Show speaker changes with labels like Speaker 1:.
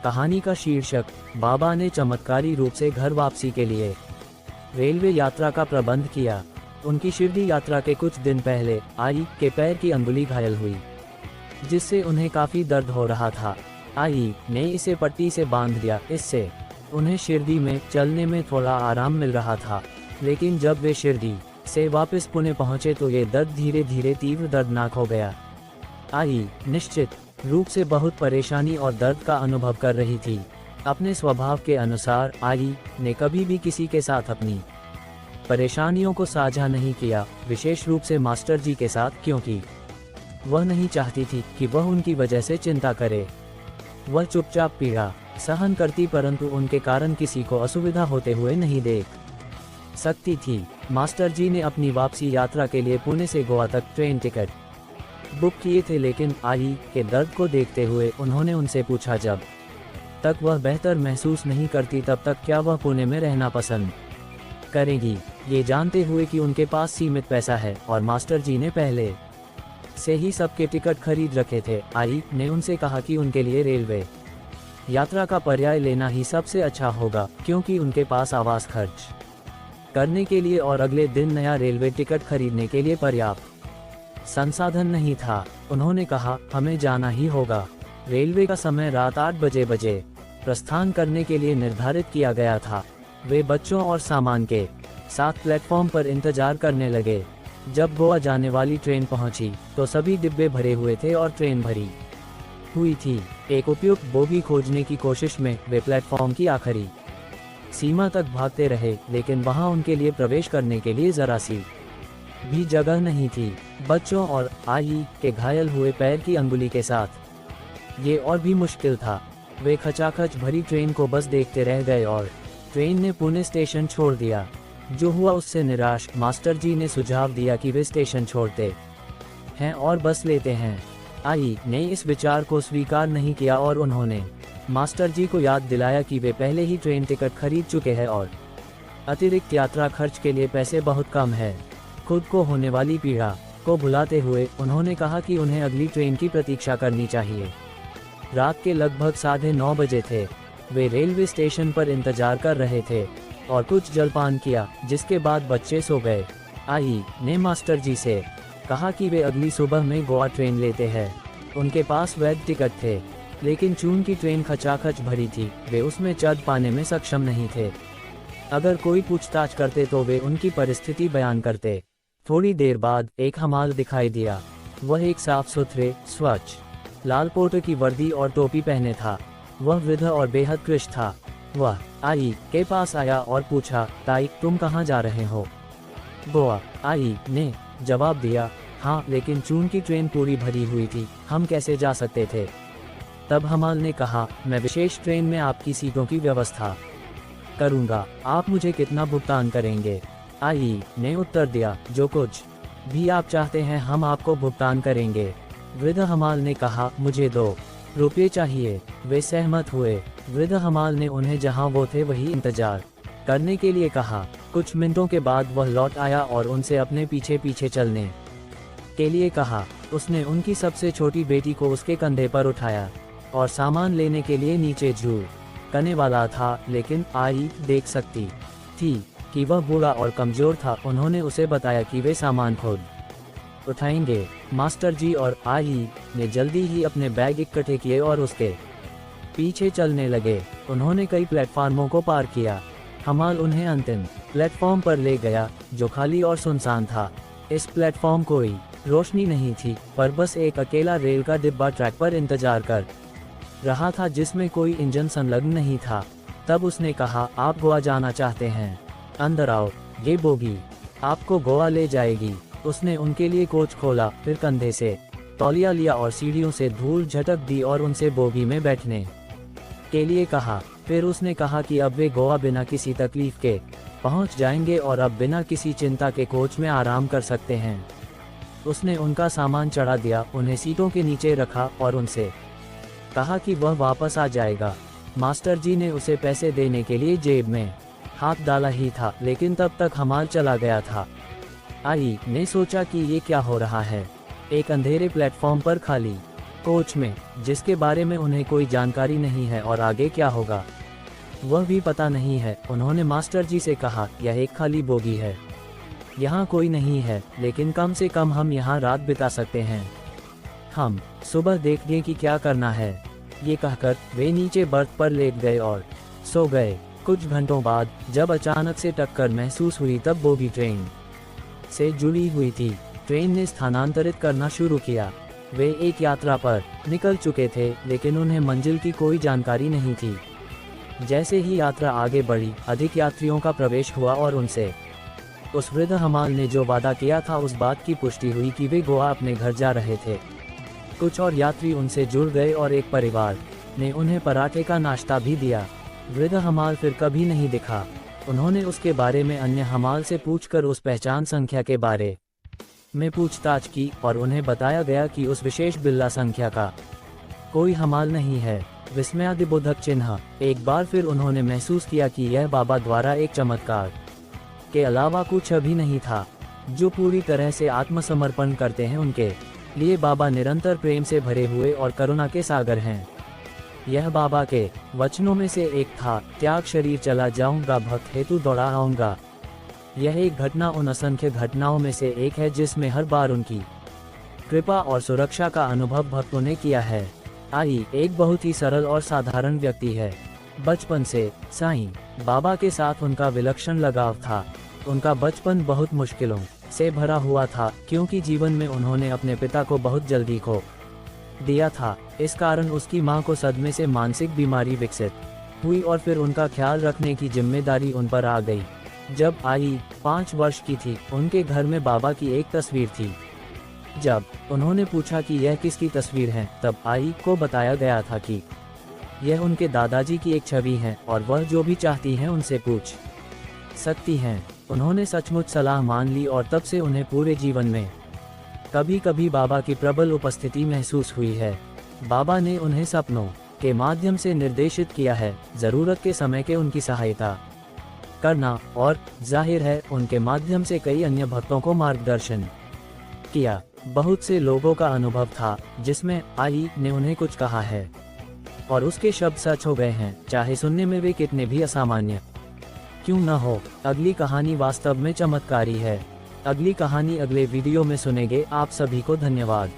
Speaker 1: कहानी का शीर्षक, बाबा ने चमत्कारी रूप से घर वापसी के लिए रेलवे यात्रा का प्रबंध किया। उनकी शिरडी यात्रा के कुछ दिन पहले आई के पैर की अंगुली घायल हुई, जिससे उन्हें काफ़ी दर्द हो रहा था। आई ने इसे पट्टी से बांध दिया। इससे उन्हें शिरडी में चलने में थोड़ा आराम मिल रहा था। लेकिन जब वे शिरडी से वापस पुणे पहुंचे तो ये दर्द धीरे धीरे तीव्र दर्दनाक हो गया। आई निश्चित रूप से बहुत परेशानी और दर्द का अनुभव कर रही थी। अपने स्वभाव के अनुसार आई ने कभी भी किसी के साथ अपनी परेशानियों को साझा नहीं किया, विशेष रूप से मास्टर जी के साथ, क्योंकि वह नहीं चाहती थी कि वह उनकी वजह से चिंता करे। वह चुपचाप पीड़ा सहन करती, परंतु उनके कारण किसी को असुविधा होते हुए नहीं देख सकती थी। मास्टर जी ने अपनी वापसी यात्रा के लिए पुणे से गोवा तक ट्रेन टिकट बुक किए थे, लेकिन आई के दर्द को देखते हुए उन्होंने उनसे पूछा जब तक वह बेहतर महसूस नहीं करती तब तक क्या वह पुणे में रहना पसंद करेगी, ये जानते हुए कि उनके पास सीमित पैसा है और मास्टर जी ने पहले से ही सबके टिकट खरीद रखे थे। आई ने उनसे कहा कि उनके लिए रेलवे यात्रा का पर्याय लेना ही सबसे अच्छा होगा, क्योंकि उनके पास आवास खर्च करने के लिए और अगले दिन नया रेलवे टिकट खरीदने के लिए पर्याप्त संसाधन नहीं था। उन्होंने कहा, हमें जाना ही होगा। रेलवे का समय रात 8 बजे प्रस्थान करने के लिए निर्धारित किया गया था। वे बच्चों और सामान के साथ प्लेटफॉर्म पर इंतजार करने लगे। जब गोवा जाने वाली ट्रेन पहुंची तो सभी डिब्बे भरे हुए थे और ट्रेन भरी हुई थी। एक उपयुक्त बोगी खोजने की कोशिश में वे प्लेटफॉर्म की आखिरी सीमा तक भागते रहे, लेकिन वहां उनके लिए प्रवेश करने के लिए जरा सी भी जगह नहीं थी। बच्चों और आई के घायल हुए पैर की अंगुली के साथ ये और भी मुश्किल था। वे खचाखच भरी ट्रेन को बस देखते रह गए और ट्रेन ने पुणे स्टेशन छोड़ दिया। जो हुआ उससे निराश मास्टर जी ने सुझाव दिया कि वे स्टेशन छोड़ते हैं और बस लेते हैं। आई ने इस विचार को स्वीकार नहीं किया और उन्होंने मास्टर जी को याद दिलाया कि वे पहले ही ट्रेन टिकट खरीद चुके हैं और अतिरिक्त यात्रा खर्च के लिए पैसे बहुत कम है। खुद को होने वाली पीड़ा को भुलाते हुए उन्होंने कहा कि उन्हें अगली ट्रेन की प्रतीक्षा करनी चाहिए। रात के लगभग 9:30 बजे थे। वे रेलवे स्टेशन पर इंतजार कर रहे थे और कुछ जलपान किया, जिसके बाद बच्चे सो गए। आई ने मास्टर जी से कहा कि वे अगली सुबह में गोवा ट्रेन लेते हैं। उनके पास वैध टिकट थे, लेकिन चूंकि ट्रेन खचाखच भरी थी, वे उसमें चढ़ पाने में सक्षम नहीं थे। अगर कोई पूछताछ करते तो वे उनकी परिस्थिति बयान करते। थोड़ी देर बाद एक हमाल दिखाई दिया। वह एक साफ सुथरे, स्वच्छ लाल पोटो की वर्दी और टोपी पहने था। वह वृद्ध और बेहद कृश था। वह आई के पास आया और पूछा, ताई तुम कहाँ जा रहे हो? गोवा। आई ने जवाब दिया, हाँ, लेकिन चूंकि ट्रेन पूरी भरी हुई थी, हम कैसे जा सकते थे? तब हमाल ने कहा, मैं विशेष ट्रेन में आपकी सीटों की व्यवस्था करूँगा। आप मुझे कितना भुगतान करेंगे? आई ने उत्तर दिया, जो कुछ भी आप चाहते हैं हम आपको भुगतान करेंगे। वृद्ध हमाल ने कहा, मुझे ₹2 चाहिए। वे सहमत हुए। वृद्ध हमाल ने उन्हें जहां वो थे वही इंतजार करने के लिए कहा। कुछ मिनटों के बाद वह लौट आया और उनसे अपने पीछे पीछे चलने के लिए कहा। उसने उनकी सबसे छोटी बेटी को उसके कंधे पर उठाया और सामान लेने के लिए नीचे झुकने वाला था, लेकिन आई देख सकती थी कि वह बूढ़ा और कमजोर था। उन्होंने उसे बताया कि वे सामान खुद उठाएंगे। मास्टर जी और आई ने जल्दी ही अपने बैग इकट्ठे किए और उसके पीछे चलने लगे। उन्होंने कई प्लेटफार्मों को पार किया। हमाल उन्हें अंतिम प्लेटफॉर्म पर ले गया, जो खाली और सुनसान था। इस प्लेटफॉर्म कोई रोशनी नहीं थी, पर बस एक अकेला रेल का डिब्बा ट्रैक पर इंतजार कर रहा था, जिसमें कोई इंजन संलग्न नहीं था। तब उसने कहा, आप गोवा जाना चाहते हैं? अंदर आओ, ये बोगी आपको गोवा ले जाएगी। उसने उनके लिए कोच खोला, फिर कंधे से तौलिया लिया और सीढ़ियों से धूल झटक दी और उनसे बोगी में बैठने के लिए कहा। फिर उसने कहा कि अब वे गोवा बिना किसी तकलीफ के पहुंच जाएंगे और अब बिना किसी चिंता के कोच में आराम कर सकते हैं। उसने उनका सामान चढ़ा दिया, उन्हें सीटों के नीचे रखा और उनसे कहा कि वह वापस आ जाएगा। मास्टर जी ने उसे पैसे देने के लिए जेब में हाथ डाला ही था, लेकिन तब तक हमाल चला गया था। आई ने सोचा कि ये क्या हो रहा है। एक अंधेरे प्लेटफॉर्म पर खाली कोच में, जिसके बारे में उन्हें कोई जानकारी नहीं है और आगे क्या होगा वह भी पता नहीं है। उन्होंने मास्टर जी से कहा, यह एक खाली बोगी है, यहाँ कोई नहीं है, लेकिन कम से कम हम यहाँ रात बिता सकते हैं। हम सुबह देख लें कि क्या करना है। ये कहकर वे नीचे बर्थ पर लेट गए और सो गए। कुछ घंटों बाद जब अचानक से टक्कर महसूस हुई तब बोगी ट्रेन से जुड़ी हुई थी। ट्रेन ने स्थानांतरित करना शुरू किया। वे एक यात्रा पर निकल चुके थे, लेकिन उन्हें मंजिल की कोई जानकारी नहीं थी। जैसे ही यात्रा आगे बढ़ी, अधिक यात्रियों का प्रवेश हुआ और उनसे उस वृद्ध हमाल ने जो वादा किया था उस बात की पुष्टि हुई कि वे गोवा अपने घर जा रहे थे। कुछ और यात्री उनसे जुड़ गए और एक परिवार ने उन्हें पराठे का नाश्ता भी दिया। वृद्ध हमाल फिर कभी नहीं दिखा। उन्होंने उसके बारे में अन्य हमाल से पूछकर उस पहचान संख्या के बारे में पूछताछ की और उन्हें बताया गया कि उस विशेष बिल्ला संख्या का कोई हमाल नहीं है। विस्मयादिबोधक चिन्ह। एक बार फिर उन्होंने महसूस किया कि यह बाबा द्वारा एक चमत्कार के अलावा कुछ भी नहीं था। जो पूरी तरह से आत्मसमर्पण करते हैं उनके लिए बाबा निरंतर प्रेम से भरे हुए और करुणा के सागर हैं। यह बाबा के वचनों में से एक था, त्याग शरीर चला जाऊंगा, भक्त हेतु दौड़ा आऊंगा। यह एक घटना उन असंख्य घटनाओं में से एक है जिसमें हर बार उनकी कृपा और सुरक्षा का अनुभव भक्तों ने किया है। आई एक बहुत ही सरल और साधारण व्यक्ति है। बचपन से साईं बाबा के साथ उनका विलक्षण लगाव था। उनका बचपन बहुत मुश्किलों से भरा हुआ था, क्योंकि जीवन में उन्होंने अपने पिता को बहुत जल्दी खो दिया था। इस कारण उसकी मां को सदमे से मानसिक बीमारी विकसित हुई और फिर उनका ख्याल रखने की जिम्मेदारी उन पर आ गई। जब आई 5 वर्ष की थी, उनके घर में बाबा की एक तस्वीर थी। जब उन्होंने पूछा कि यह किसकी तस्वीर है, तब आई को बताया गया था कि यह उनके दादाजी की एक छवि है और वह जो भी चाहती हैं उनसे पूछ सकती हैं। उन्होंने सचमुच सलाह मान ली और तब से उन्हें पूरे जीवन में कभी कभी बाबा की प्रबल उपस्थिति महसूस हुई है। बाबा ने उन्हें सपनों के माध्यम से निर्देशित किया है, जरूरत के समय के उनकी सहायता करना, और जाहिर है उनके माध्यम से कई अन्य भक्तों को मार्गदर्शन किया। बहुत से लोगों का अनुभव था जिसमें आई ने उन्हें कुछ कहा है और उसके शब्द सच हो गए हैं, चाहे सुनने में वे कितने भी असामान्य क्यों न हो। अगली कहानी वास्तव में चमत्कारी है। अगली कहानी अगले वीडियो में सुनेंगे। आप सभी को धन्यवाद।